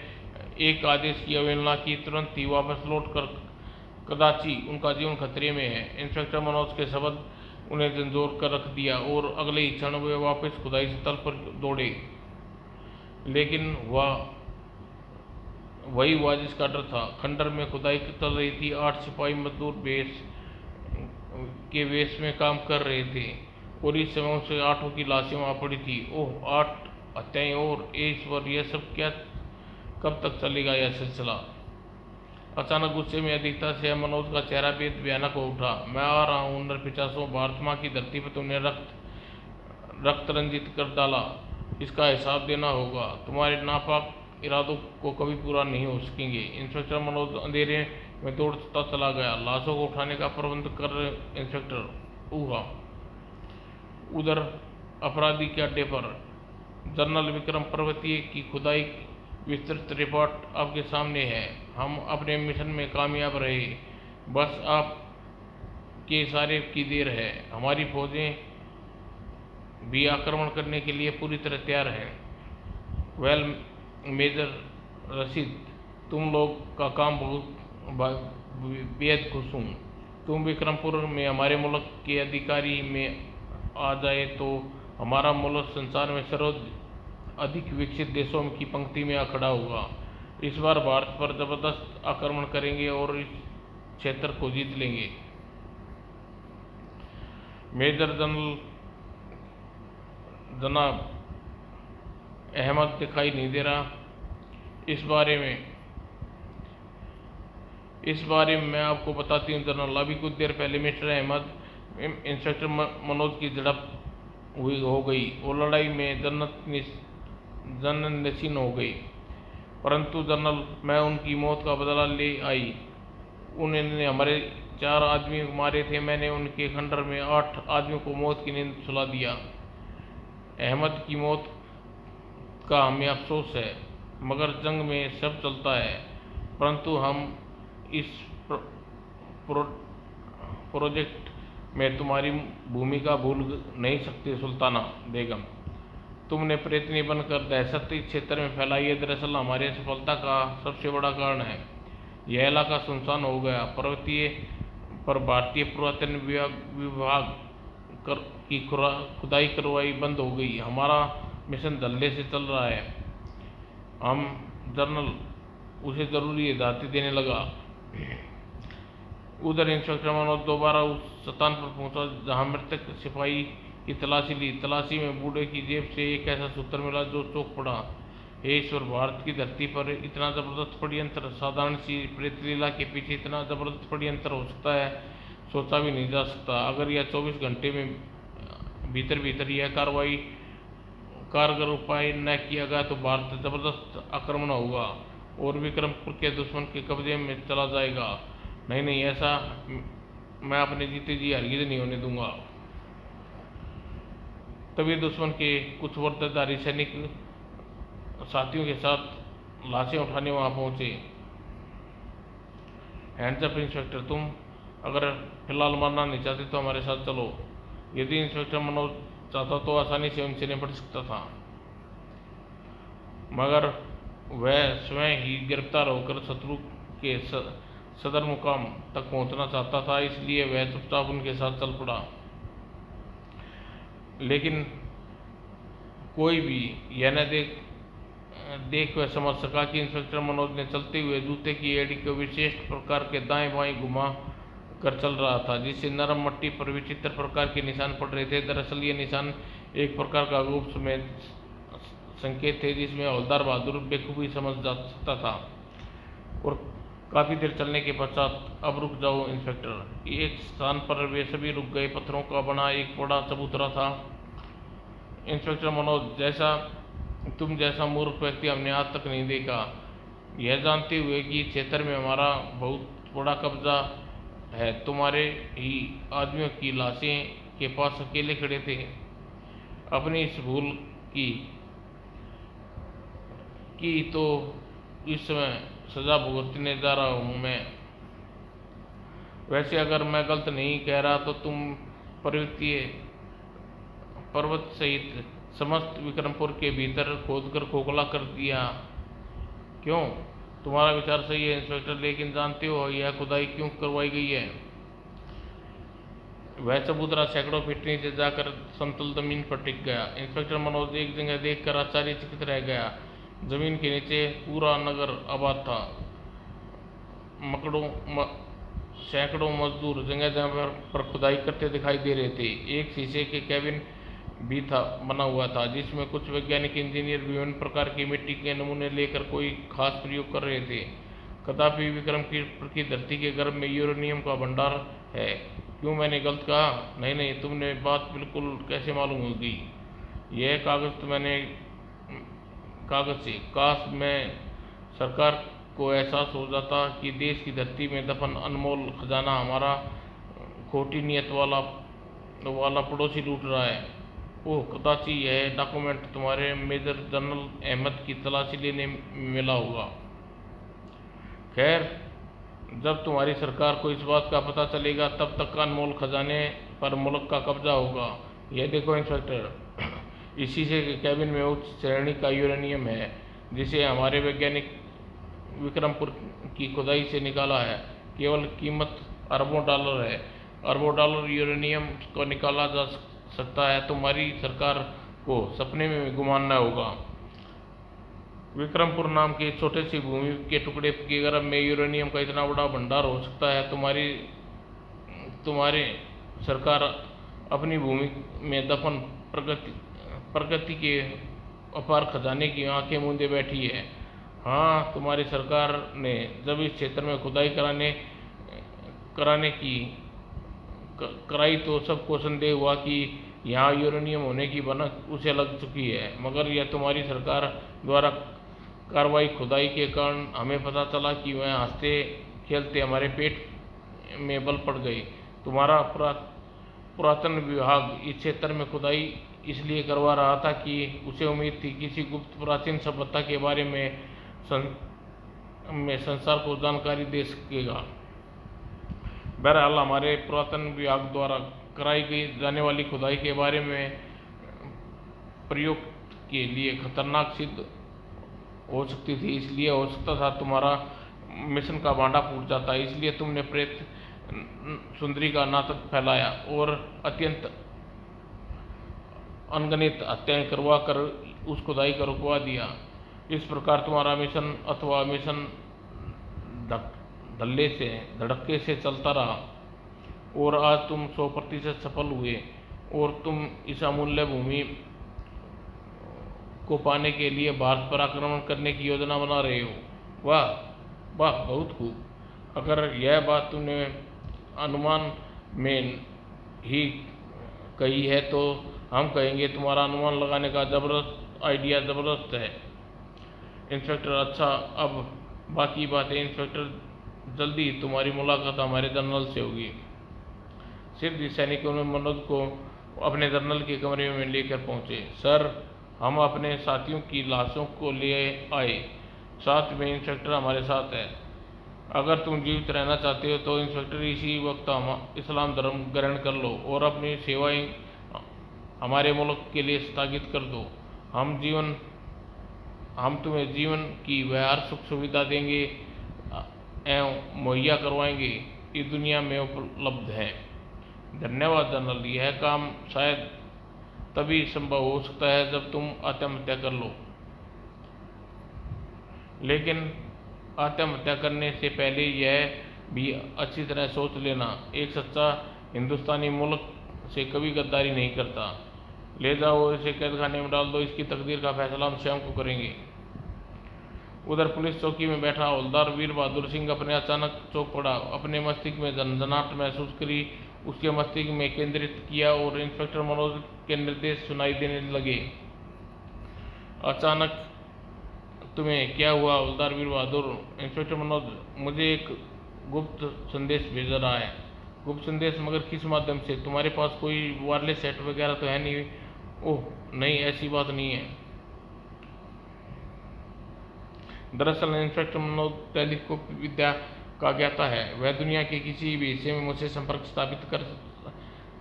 एक आदेश की अवहेलना की, तुरंत ही वापस लौटकर कदाची उनका जीवन खतरे में है। इंस्पेक्टर मनोज के शब्द उन्हें झंझोर कर रख दिया और अगले ही क्षण वे वापस खुदाई स्थल पर दौड़े। लेकिन वही हुआ जिसका डर था। खंडर में खुदाई चल रही थी। 8 सिपाही मजदूर वेश में काम कर रहे थे और इस समय से 8 की लाशें वहां पड़ी थी। ओह, 8 हत्याएं और ईश्वर, यह सब क्या? कब तक चलेगा यह सिलसिला? अचानक गुस्से में अधिकता से मनोज का चेहरा बेहद भयानक हो उठा। मैं आ रहा हूँ नरपिशाचों, भारत माँ की धरती पर तुमने रक्त रंजित कर डाला, इसका हिसाब देना होगा। तुम्हारे नापाक इरादों को कभी पूरा नहीं हो सकेंगे। इंस्पेक्टर मनोज अंधेरे में दौड़ता चला गया। लाशों को उठाने का प्रबंध कर इंस्पेक्टर उधर अपराधी के अड्डे पर जनरल विक्रम पर्वतीय की खुदाई विस्तृत रिपोर्ट आपके सामने है। हम अपने मिशन में कामयाब रहे, बस आप के इशारे की देर है। हमारी फौजें भी आक्रमण करने के लिए पूरी तरह तैयार हैं। वेल मेजर रशीद, तुम लोग का काम बेहद खुश हूँ। तुम विक्रमपुर में हमारे मुल्क के अधिकारी में आ जाए तो हमारा मुल्क संसार में अधिक विकसित देशों की पंक्ति में आ खड़ा होगा। इस बार भारत पर जबरदस्त आक्रमण करेंगे और इस क्षेत्र को जीत लेंगे। मेजर जनरल जनाब अहमद दिखाई नहीं दे रहा। इस बारे में मैं आपको बताती हूँ जनरल। अभी कुछ देर पहले मिस्टर अहमद इंस्पेक्टर मनोज की झड़प हो गई। वो लड़ाई में जन्नत-नशीन हो गई, परंतु जनरल मैं उनकी मौत का बदला ले आई। उन्होंने हमारे 4 आदमी मारे थे। मैंने उनके खंडर में 8 आदमियों को मौत की नींद सुला दिया। अहमद की मौत का हमें अफसोस है, मगर जंग में सब चलता है। परंतु हम इस प्रोजेक्ट में तुम्हारी भूमिका भूल नहीं सकते सुल्ताना बेगम। तुमने प्रेतनी बनकर दहशत इस क्षेत्र में फैलाई है, दरअसल हमारी सफलता का सबसे बड़ा कारण है। यह इलाका सुनसान हो गया। पर्वतीय पर भारतीय पुरातन विभाग की खुदाई करवाई बंद हो गई। हमारा मिशन धल्ले से चल रहा है। हम जनरल उसे जरूरी हिदायतें देने लगा। उधर इंस्पेक्टर मनोज दोबारा उस स्थान पर पहुंचा जहां मृतक सिपाही की तलाशी ली। तलाशी में बूढ़े की जेब से एक ऐसा सूत्र मिला जो चौंक पड़ा। हे ईश्वर, भारत की धरती पर इतना जबरदस्त षड्यंत्र, साधारण सी प्रेतलीला के पीछे इतना जबरदस्त षड्यंत्र हो सकता है, सोचा भी नहीं जा सकता। अगर यह 24 घंटे में भीतर यह कार्रवाई कारगर उपाय न किया गया तो भारत जबरदस्त आक्रमण होगा और विक्रमपुर के दुश्मन के कब्जे में चला जाएगा। नहीं, ऐसा मैं अपने जीते जी हरगिज नहीं होने दूंगा। तभी दुश्मन के कुछ वर्दधारी सैनिक साथियों के साथ लाशें उठाने वहां पहुंचे। हैंड्स अप इंस्पेक्टर, तुम अगर फिलहाल मरना नहीं चाहते तो हमारे साथ चलो। यदि इंस्पेक्टर मनोज चाहता तो आसानी से उनसे निपट सकता था, मगर वह स्वयं ही गिरफ्तार होकर शत्रु के सदर मुकाम तक पहुंचना चाहता था, इसलिए वह चुपचाप उनके साथ चल पड़ा। लेकिन कोई भी यह न देख वह समझ सका कि इंस्पेक्टर मनोज ने चलते हुए जूते की एड़ी को विशेष प्रकार के दाएं बाएं घुमा कर चल रहा था, जिससे नरम मिट्टी पर विचित्र प्रकार के निशान पड़ रहे थे। दरअसल ये निशान एक प्रकार का गुप्त में संकेत थे, जिसमें हवलदार बहादुर बेखूबी समझ जा सकता था। और काफी देर चलने के पश्चात, अब रुक जाओ इंस्पेक्टर। एक स्थान पर वे सभी रुक गए। पत्थरों का बना एक बड़ा चबूतरा था। इंस्पेक्टर मनोज, तुम जैसा मूर्ख व्यक्ति हमने आज तक नहीं देखा। यह जानते हुए कि क्षेत्र में हमारा बहुत बड़ा कब्जा है, तुम्हारे ही आदमियों की लाशें के पास अकेले खड़े थे। अपनी इस भूल की तो इस समय सजा भुगतने जा रहा हूं मैं। वैसे अगर मैं गलत नहीं कह रहा तो तुम पर्वत सहित समस्त विक्रमपुर के भीतर खोदकर खोखला कर दिया। क्यों? तुम्हारा विचार सही है इंस्पेक्टर, लेकिन जानते हो यह खुदाई क्यों करवाई गई है? वह चबूतरा सैकड़ों फीट नीचे जाकर समतल जमीन पर टिक गया। इंस्पेक्टर मनोज एक जगह देखकर आश्चर्यचकित रह गया। जमीन के नीचे पूरा नगर आबाद था। सैकड़ों मजदूर जगह जगह पर खुदाई करते दिखाई दे रहे थे। एक शीशे के कैबिन भी बना हुआ था, जिसमें कुछ वैज्ञानिक इंजीनियर विभिन्न प्रकार की मिट्टी के नमूने लेकर कोई खास प्रयोग कर रहे थे। कदापि विक्रमपुर की धरती के गर्भ में यूरेनियम का भंडार है। क्यों, मैंने गलत कहा? नहीं, तुमने बात बिल्कुल कैसे मालूम होगी? यह कागज से। काश मैं सरकार को एहसास हो जाता कि देश की धरती में दफन अनमोल खजाना हमारा खोटी नियत वाला पड़ोसी लूट रहा है। ओह, कदाचि यह डॉक्यूमेंट तुम्हारे मेजर जनरल अहमद की तलाशी लेने में मिला होगा। खैर, जब तुम्हारी सरकार को इस बात का पता चलेगा तब तक अनमोल खजाने पर मुल्क का कब्जा होगा। यह देखो इंस्पेक्टर, इस शीशे के कैबिन में उच्च श्रेणी का यूरेनियम है, जिसे हमारे वैज्ञानिक विक्रमपुर की खुदाई से निकाला है। केवल कीमत अरबों डॉलर है। अरबों डॉलर यूरेनियम को निकाला जा सकता है, तुम्हारी सरकार को सपने में गुमाना होगा। विक्रमपुर नाम के छोटे सी भूमि के टुकड़े की गर्भ में यूरेनियम का इतना बड़ा भंडार हो सकता है, तुम्हारी सरकार अपनी भूमि में दफन प्रकृति के अपार खजाने की आंखें मूंदे बैठी है। हाँ, तुम्हारी सरकार ने जब इस क्षेत्र में खुदाई कराने की कराई तो सबको संदेह हुआ कि यहाँ यूरेनियम होने की भनक उसे लग चुकी है, मगर यह तुम्हारी सरकार द्वारा कार्रवाई खुदाई के कारण हमें पता चला कि वह हंसते खेलते हमारे पेट में बल पड़ गई। तुम्हारा पुरातन विभाग इस क्षेत्र में खुदाई इसलिए करवा रहा था कि उसे उम्मीद थी किसी गुप्त प्राचीन सभ्यता के बारे में संसार को जानकारी दे सकेगा। बहरहाल हमारे पुरातन विभाग द्वारा कराई गई जाने वाली खुदाई के बारे में प्रयोग के लिए खतरनाक सिद्ध हो सकती थी, इसलिए हो सकता था तुम्हारा मिशन का भांडा फूट जाता। इसलिए तुमने प्रेत सुंदरी का नाटक फैलाया और अत्यंत अनगणित हत्याएं करवा कर उस खुदाई को रुकवा दिया। इस प्रकार तुम्हारा मिशन अथवा मिशन धड़के से चलता रहा और आज तुम 100% सफल हुए और तुम इस अमूल्य भूमि को पाने के लिए भारत पर आक्रमण करने की योजना बना रहे हो। वाह वाह, बहुत खूब। अगर यह बात तुमने अनुमान में ही कही है तो हम कहेंगे तुम्हारा अनुमान लगाने का जबरदस्त आइडिया जबरदस्त है इंस्पेक्टर। अच्छा, अब बाकी बातें इंस्पेक्टर, जल्दी तुम्हारी मुलाकात हमारे जनरल से होगी। सिद्ध सैनिकों ने मनोज को अपने जनरल के कमरे में लेकर पहुंचे। सर, हम अपने साथियों की लाशों को ले आए, साथ में इंस्पेक्टर हमारे साथ है। अगर तुम जीवित रहना चाहते हो तो इंस्पेक्टर इसी वक्त इस्लाम धर्म ग्रहण कर लो और अपनी सेवाएं हमारे मुल्क के लिए स्थगित कर दो। हम तुम्हें जीवन की वह हर सुख सुविधा देंगे एवं मुहैया करवाएंगे इस दुनिया में उपलब्ध है। धन्यवाद जनरल, यह काम शायद तभी संभव हो सकता है जब तुम आत्महत्या कर लो, लेकिन आत्महत्या करने से पहले यह भी अच्छी तरह सोच लेना, एक सच्चा हिंदुस्तानी मुल्क से कभी गद्दारी नहीं करता। ले जाओ, इसे कैद खाने में डाल दो, इसकी तकदीर का फैसला हम शाम को करेंगे। उधर पुलिस चौकी में बैठा हवलदार वीर बहादुर सिंह अपने अचानक चौंक पड़ा। अपने मस्तिष्क में झंझनाहट महसूस करी, उसके मस्तिष्क में केंद्रित किया और इंस्पेक्टर मनोज के निर्देश सुनाई देने लगे। अचानक, तुम्हें क्या हुआ हवलदार वीर बहादुर? इंस्पेक्टर मनोज, मुझे एक गुप्त संदेश भेजा रहा है। गुप्त संदेश? मगर किस माध्यम से? तुम्हारे पास कोई वायरलेस सेट वगैरह तो है नहीं? ओह नहीं, ऐसी बात नहीं है। दरअसल इंस्पेक्टर मनोज टेलीस्कोप विद्या का ज्ञाता है। वह दुनिया के किसी भी हिस्से में मुझसे संपर्क स्थापित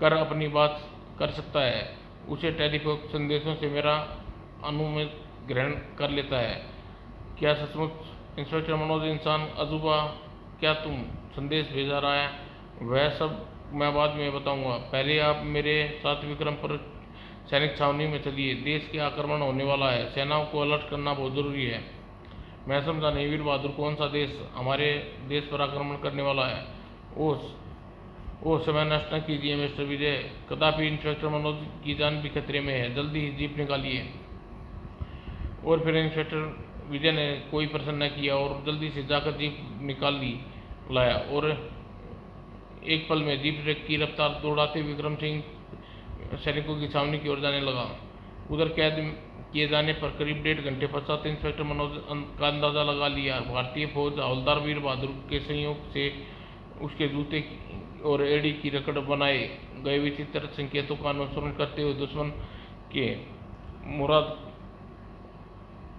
कर अपनी बात कर सकता है। उसे टेलीफोन संदेशों से मेरा अनुमति ग्रहण कर लेता है। क्या सचमुच इंस्पेक्टर मनोज इंसान अजूबा? क्या तुम संदेश भेजा रहा है? वह सब मैं बाद में बताऊंगा। पहले आप मेरे साथ विक्रमपुर सैनिक छावनी में चलिए। देश के आक्रमण होने वाला है, सेनाओं को अलर्ट करना बहुत जरूरी है। मैं समझा नहीं वीर बहादुर, कौन सा देश हमारे देश पर आक्रमण करने वाला है? ओह, समय नष्ट न कीजिए मिस्टर विजय, कदापि इंस्पेक्टर मनोज की जान भी खतरे में है। जल्दी ही जीप निकालिए। और फिर इंस्पेक्टर विजय ने कोई प्रश्न न किया और जल्दी से जाकर जीप निकाल लाया और एक पल में जीप की रफ्तार दौड़ाते विक्रम सिंह सैनिकों की छावनी की ओर जाने लगा। उधर कैद किए जाने पर करीब 1.5 घंटे पश्चात इंस्पेक्टर मनोज का अंदाजा लगा लिया। भारतीय फौज हवलदार वीर बहादुर के सहयोग से उसके जूते और एड़ी की रकड़ बनाए गए विचित्र संकेतों का अनुसरण करते हुए दुश्मन के मुराद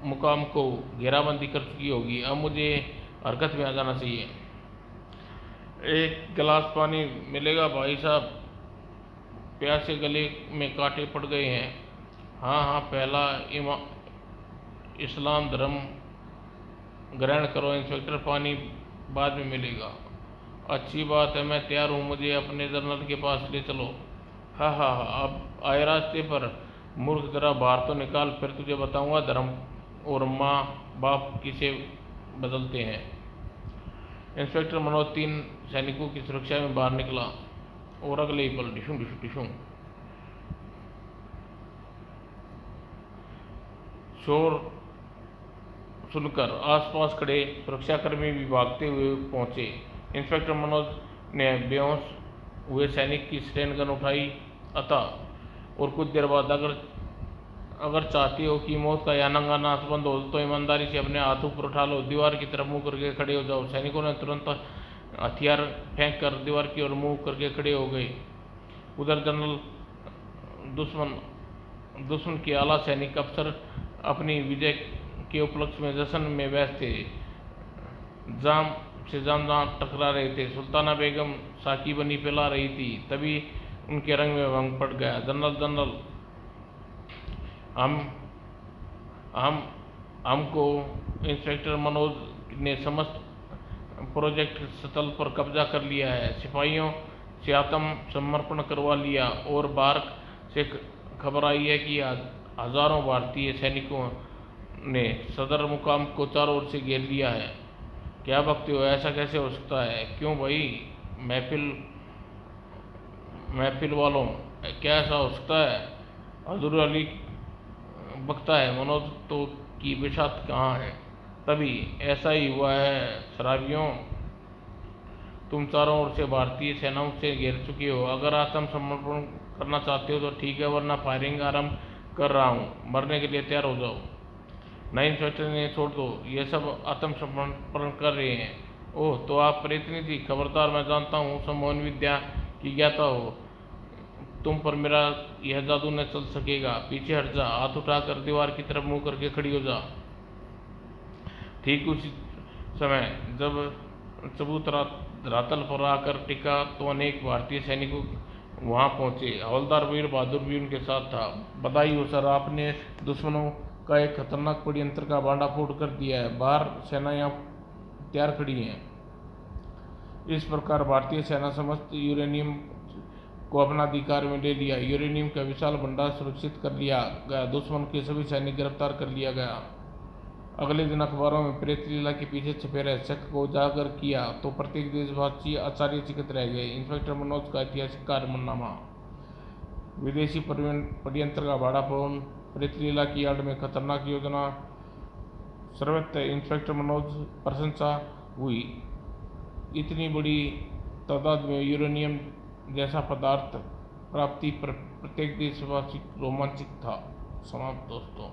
मुकाम को घेराबंदी कर चुकी होगी। अब मुझे हरकत में आ जाना चाहिए। एक गिलास पानी मिलेगा भाई साहब? प्यासे गले में कांटे पड़ गए हैं। हाँ, पहला इस्लाम धर्म ग्रहण करो इंस्पेक्टर, पानी बाद में मिलेगा। अच्छी बात है, मैं तैयार हूँ, मुझे अपने जनरल के पास ले चलो। हाँ हाँ हाँ, अब आए रास्ते पर। मूर्ख, जरा बाहर तो निकाल, फिर तुझे बताऊंगा धर्म और माँ बाप किसे बदलते हैं। इंस्पेक्टर मनोज 3 सैनिकों की सुरक्षा में बाहर निकला और अगले ही पल डिशूं डिशूं डिशूं शोर सुनकर आसपास खड़े सुरक्षाकर्मी भी भागते हुए पहुंचे। इंस्पेक्टर मनोज ने बेहोश हुए सैनिक की स्टेन गन उठाई अतः और कुछ देर बाद अगर चाहती हो कि मौत का यानांगा नाश बंद हो तो ईमानदारी से अपने हाथ ऊपर उठा लो, दीवार की तरफ मुंह करके खड़े हो जाओ। सैनिकों ने तुरंत हथियार फेंक कर दीवार की ओर मुंह करके खड़े हो गए। उधर जनरल दुश्मन के आला सैनिक अफसर अपनी विजय के उपलक्ष्य में जश्न में व्यस्त थे। जाम से जाम टकरा रहे थे। सुल्ताना बेगम साकी बनी पिला रही थी, तभी उनके रंग में भंग पड़ गया। जनरल, हम हम हमको इंस्पेक्टर मनोज ने समस्त प्रोजेक्ट स्थल पर कब्जा कर लिया है, सिपाहियों से आत्मसमर्पण करवा लिया और बाहर से खबर आई है कि हजारों भारतीय सैनिकों ने सदर मुकाम को चारों ओर से घेर लिया है। क्या बकते हो, ऐसा कैसे हो सकता है? क्यों भाई महफिल वालों, क्या ऐसा हो सकता है? हजूर अली बकता है, मनोज तो की बिशात कहाँ है? तभी ऐसा ही हुआ है शराबियों, तुम चारों ओर से भारतीय सेनाओं से घेर चुके हो। अगर आत्मसमर्पण करना चाहते हो तो ठीक है, वरना फायरिंग आरंभ कर रहा हूँ, मरने के लिए तैयार हो जाओ। नहीं इंस्पेक्टर ने छोड़ दो, ये सब आत्मसमर्पण कर रहे हैं। ओह, तो आप प्रतिनिधि, खबरदार, मैं जानता हूँ सम्मोहन विद्या की ज्ञाता हो, तुम पर मेरा यह जादू न चल सकेगा। पीछे हट जा, हाथ उठाकर दीवार की तरफ मुंह करके खड़ी हो जा। ठीक उसी समय जब सबूत धरातल पर आकर टिका तो अनेक भारतीय सैनिकों वहां पहुंचे। हवलदार वीर बहादुर भी उनके साथ था। बधाई हो सर, आपने दुश्मनों का एक खतरनाक षड्यंत्र का भांडाफोड़ कर दिया है। बाहर सेनाएं तैयार खड़ी हैं। इस प्रकार भारतीय सेना समस्त यूरेनियम को अपना अधिकार में ले लिया। यूरेनियम का विशाल भंडार सुरक्षित कर लिया गया। दुश्मन के सभी सैनिक गिरफ्तार कर लिया गया। अगले दिन अखबारों में प्रेत लीला के पीछे छपे रहे शक को उजागर किया तो प्रत्येक देशवासी आश्चर्यचकित रह गए। इंस्पेक्टर मनोज का ऐतिहासिक कारनामा, विदेशी षड्यंत्र का भांडाफोड़, प्रेत लीला की आड़ में खतरनाक योजना, सर्वत्र इंस्पेक्टर मनोज प्रशंसा हुई। इतनी बड़ी तादाद में यूरेनियम जैसा पदार्थ प्राप्ति पर प्रत्येक देशवासी रोमांचित था। समाप्त दोस्तों।